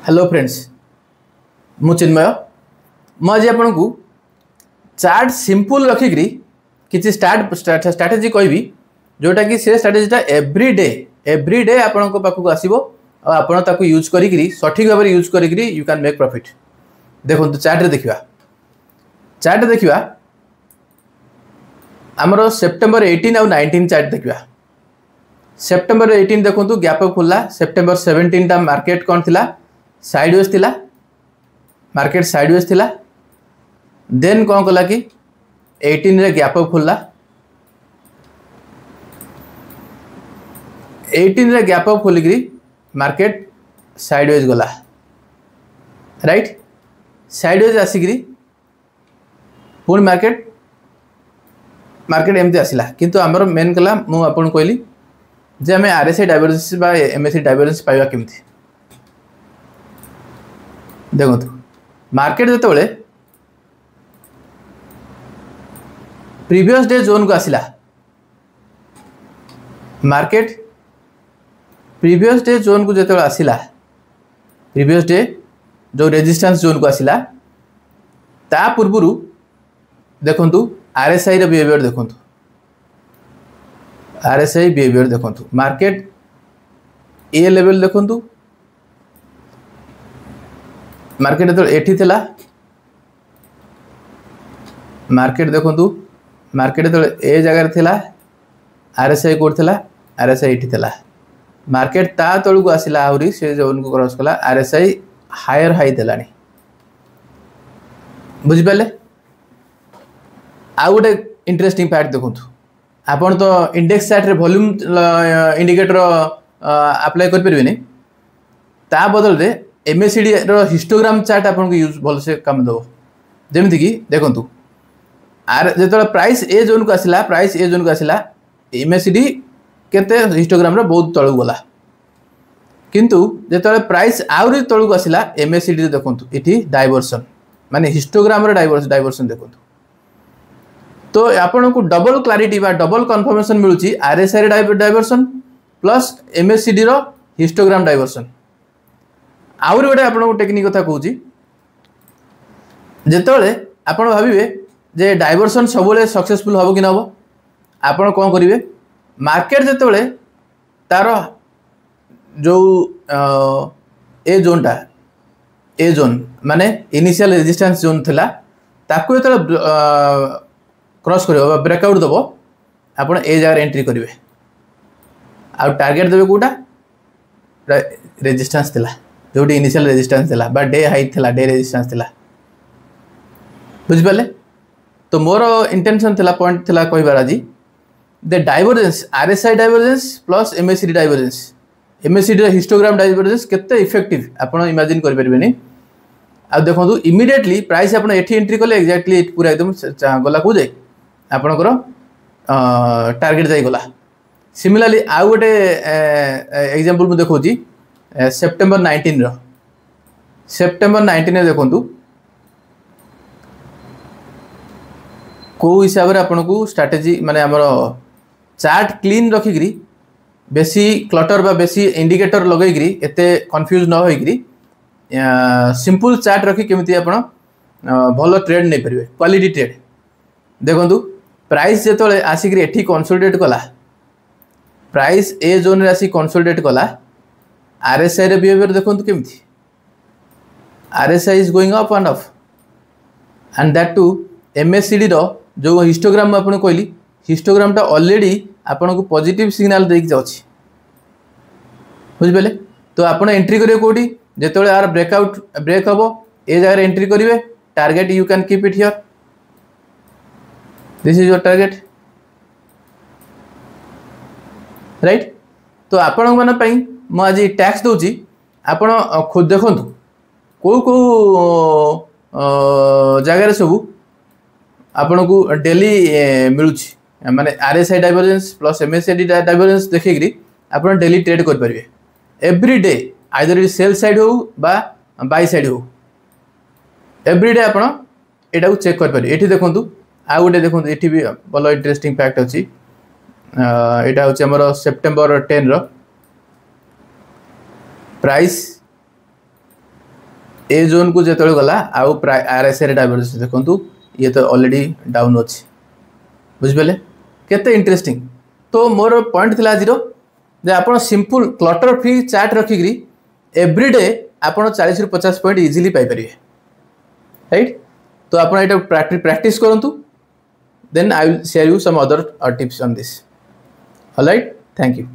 Hello friends मु चिन्मय मुझे आपन को चार्ट सिंपल रखिकी किसी स्ट्राटेजी कहबी जोटा कि से स्ट्राटेजीटा एवरी डे आपण पाखक आसो आप यूज करी सठिक भाव यूज करी यू कैन मेक प्रॉफिट। देखो चार्ट देखा आमर सेप्टेम्बर 18 और 19 चार्ट देखा। सेप्टेम्बर 18 देखो गैप अप खुला। सेप्टेम्बर 17 टा मार्केट कौन थिला साइडवेज थिला, मार्केट साइडवेज थिला। देन कौन कला कि 18 रे गैप अप खुला। 18 रे गैप अप खोलिकी मार्केट साइडवेज गला, राइट। साइडवेज आसिक पुणी मार्केट एमती आसला। किंतु आमर मेन कला मु आपन कहली जे आम आरएसआई डाइवर्जेंस बा एमएससी डाइवर्जेंस पाइबा केमती। देखो मार्केट जो प्रीवियस डे जोन को आसिला, मार्केट प्रीवियस डे जोन को जो आसिला, प्रीवियस डे जो रेजिस्टेंस जोन को आसिला ता पूर्व देखंतु आरएसआई रो बिहेवियर देखंतु। आरएसआई बिहेवियर देखंतु मार्केट ए लेवल देखंतु। मार्केट जो एठी थिला, मार्केट देखंतु मार्केट जो ए जगह थिला आरएसआई कोड थिला, आरएसआई एठी थिला। मार्केट ता तळु को आसिला आउरी से जोन को क्रॉस कला, आरएसआई हायर हाई देलानी। बुझि पाले। आ गोटे इंटरेस्टिंग फैक्ट देखंतु आपन तो इंडेक्स चार्ट रे वॉल्यूम इंडिकेटर अप्लाई कर परबेनी, ता बदल रे एमएससीडी रो हिस्टोग्राम चार्ट आपन को यूज भल से काम दो। जेमति कि देखंतु आर जेतले प्राइस ए जोन को आसिला, प्राइस ए जोन को आसिला एमएससीडी केते हिस्टोग्राम रो बहुत तळु गला। किंतु जेतले प्राइस आउरी तळु को आसिला एमएससीडी रे देखंतु इठी डाइवर्सन माने हिस्टोग्राम रो डाइवर्सन देखंतु। तो आपन को डबल क्लारिटी बा डबल कन्फर्मेशन मिलुची आरएसआई डाइवर्सन प्लस एमएससीडी रो हिस्टोग्राम डाइवर्सन। आउर गोटे आपन को टेक्निक कथा कहूची, जेतले आपन भाबिबे जे डाइवर्सन सबले सक्सेसफुल हबो कि न हबो, आपन कोन करिवे मार्केट जेतले तार जो ए जोनटा ए जोन माने इनिशियल रेजिस्टेंस जोन थिला ताकू जेतले क्रॉस करिवो ब्रेकआउट दबो आपन ए जगह एंट्री करिवे। आ टारगेट देबे कोटा रेजिस्टेंस थिला जोटी इनिशियल रेजिस्टेंस थिला बा डे हाई थिला, डे रेजिस्टेंस थिला। बुझ पाले। तो मोर इंटेंशन थिला पॉइंट थिला कहबार आज the divergence RSI divergence plus MSCD divergence, MSCD रो हिस्टोग्राम डाइवर्जेंस केते इफेक्टिव आपन इमेजिन कर परबेनी। आ देखंतु इमीडिएटली प्राइस आपन एठी एंट्री कले एक्जेक्टली पूरा एकदम गला को जाय आपनकर टारगेट जाय गला। सिमिलरली आ गोटे एग्जांपल मु देखौची सेप्टेम्बर 19 रो। सेप्टेम्बर 19 रे देखंतु को हिसाब रे आपन को स्ट्रेटजी माने हमर चार्ट क्लीन रखिकरी बेसी क्लटर बा बेसी इंडिकेटर लगैकरी एते कंफ्यूज न होइकरी सिंपल चार्ट रखी केमिति आपण भलो ट्रेड नै परिबे, क्वालिटी ट्रेड। देखंतु प्राइस जेतले आसिकरी एठी कंसोलिडेट कला, प्राइस ए जोन रे आसी कंसोलिडेट कला, आरएसआई रे बिहेवियर देखंतु केमिति। RSI is going up and up and that to MACD रो जो हिस्टोग्राम आपण कहली हिस्टोग्राम टा ऑलरेडी आपण को पॉजिटिव सिग्नल देक जाउची। बुझ पाले। तो आपण एंट्री करियो कोठी जेतले आर ब्रेकआउट ब्रेक हबो ए जगह एंट्री करिवे, target you can keep it here, this is your target, right. तो आपण मन पई म आज टैक्स दोची आपण खुद देखंतु को जगह सब आपण को डेली मिलुची माने RSI divergence plus MSCD divergence देखिकरी आपण डेली ट्रेड कर परिवे every day, either it sell side हो बा बाय साइड हो, एवरी डे आपण एटा को चेक कर परिवे। एठी देखंतु आ गोटे देखंतु एठी भी भलो इंटरेस्टिंग फैक्ट अछि। एटा होछि हमर सेप्टेम्बर 10 रो प्राइस ए जोन को जो गला आउ RSI डाइवर्जेंस देखो ये तो ऑलरेडी डाउन अच्छी बुझिपारे केते इंटरेस्टिंग। तो मोर पॉइंट थिला आजिरो जे आपण सिंपल क्लटर फ्री चार्ट रखिकी एवरीडे आपण 40 ରୁ 50 पॉइंट इजीली पाई परिवे राइट। तो आपण एटा प्रैक्टिस करंतु then I will share you some other tips on this. Alright, thank you.